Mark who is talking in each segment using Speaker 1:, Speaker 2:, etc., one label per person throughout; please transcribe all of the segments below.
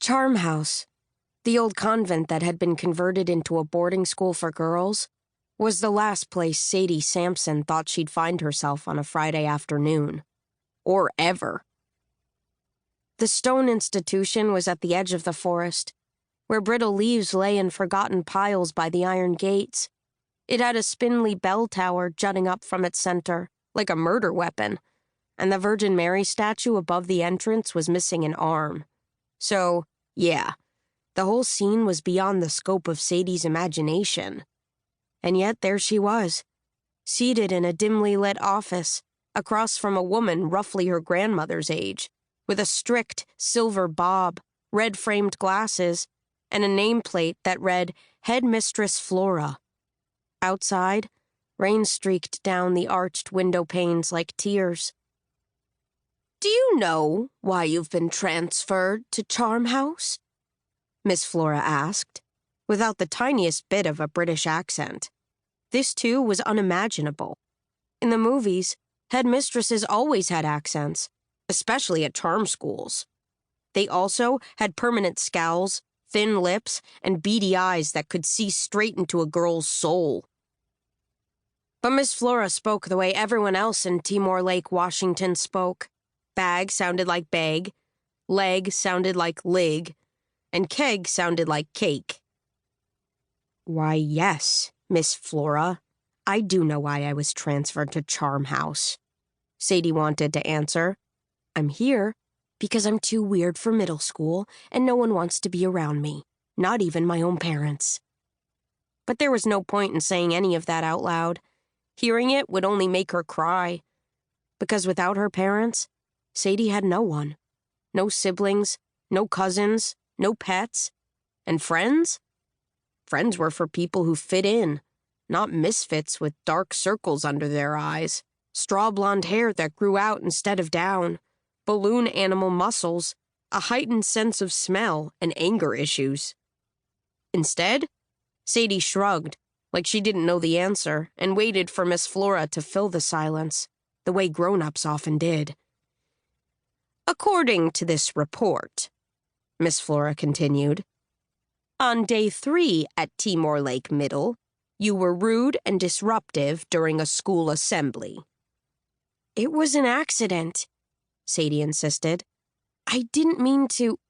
Speaker 1: Charm House, the old convent that had been converted into a boarding school for girls, was the last place Sadie Sampson thought she'd find herself on a Friday afternoon. Or ever. The stone institution was at the edge of the forest, where brittle leaves lay in forgotten piles by the iron gates. It had a spindly bell tower jutting up from its center, like a murder weapon, and the Virgin Mary statue above the entrance was missing an arm. So, yeah, the whole scene was beyond the scope of Sadie's imagination. And yet there she was, seated in a dimly lit office, across from a woman roughly her grandmother's age, with a strict silver bob, red-framed glasses, and a nameplate that read Headmistress Flora. Outside, rain streaked down the arched window panes like tears. "Do you know why you've been transferred to Charm House?" Miss Flora asked, without the tiniest bit of a British accent. This, too, was unimaginable. In the movies, headmistresses always had accents, especially at charm schools. They also had permanent scowls, thin lips, and beady eyes that could see straight into a girl's soul. But Miss Flora spoke the way everyone else in Timor Lake, Washington spoke. Bag sounded like bag, leg sounded like lig, and keg sounded like cake. "Why, yes, Miss Flora, I do know why I was transferred to Charm House," Sadie wanted to answer. "I'm here because I'm too weird for middle school and no one wants to be around me, not even my own parents." But there was no point in saying any of that out loud. Hearing it would only make her cry. Because without her parents, Sadie had no one. No siblings, no cousins, no pets. And friends? Friends were for people who fit in, not misfits with dark circles under their eyes, straw blonde hair that grew out instead of down, balloon animal muscles, a heightened sense of smell, and anger issues. Instead, Sadie shrugged, like she didn't know the answer, and waited for Miss Flora to fill the silence, the way grown-ups often did. "According to this report," Miss Flora continued, "on day 3 at Timor Lake Middle, you were rude and disruptive during a school assembly." "It was an accident," Sadie insisted. "I didn't mean to—"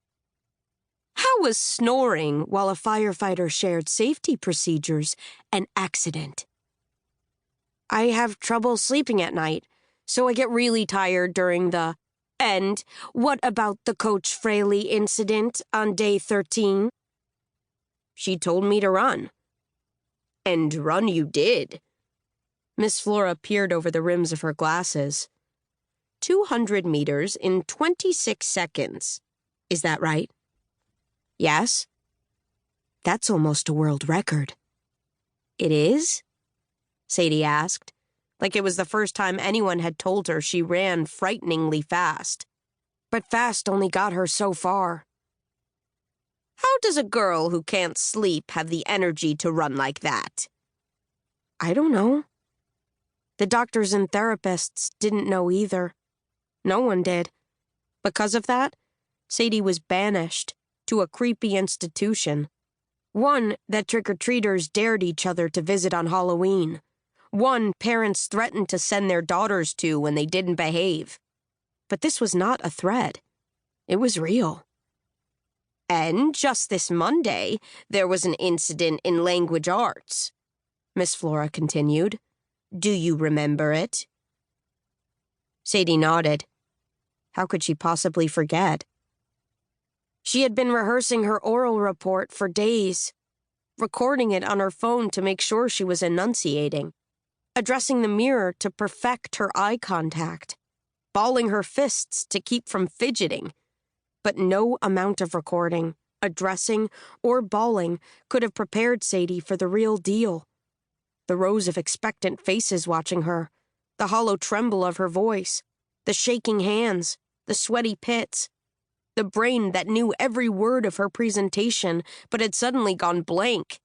Speaker 1: "How was snoring while a firefighter shared safety procedures an accident?" "I have trouble sleeping at night, so I get really tired during the— And what about the Coach Fraley incident on day 13? "She told me to run." "And run you did." Miss Flora peered over the rims of her glasses. 200 meters in 26 seconds. Is that right?" "Yes." "That's almost a world record." "It is?" Sadie asked, like it was the first time anyone had told her she ran frighteningly fast. But fast only got her so far. "How does a girl who can't sleep have the energy to run like that?" "I don't know." The doctors and therapists didn't know either. No one did. Because of that, Sadie was banished to a creepy institution. One that trick-or-treaters dared each other to visit on Halloween. One parents threatened to send their daughters to when they didn't behave. But this was not a threat. It was real. "And just this Monday, there was an incident in language arts," Miss Flora continued. "Do you remember it?" Sadie nodded. How could she possibly forget? She had been rehearsing her oral report for days, recording it on her phone to make sure she was enunciating, addressing the mirror to perfect her eye contact, balling her fists to keep from fidgeting. But no amount of recording, addressing, or bawling could have prepared Sadie for the real deal. The rows of expectant faces watching her, the hollow tremble of her voice, the shaking hands, the sweaty pits, the brain that knew every word of her presentation but had suddenly gone blank.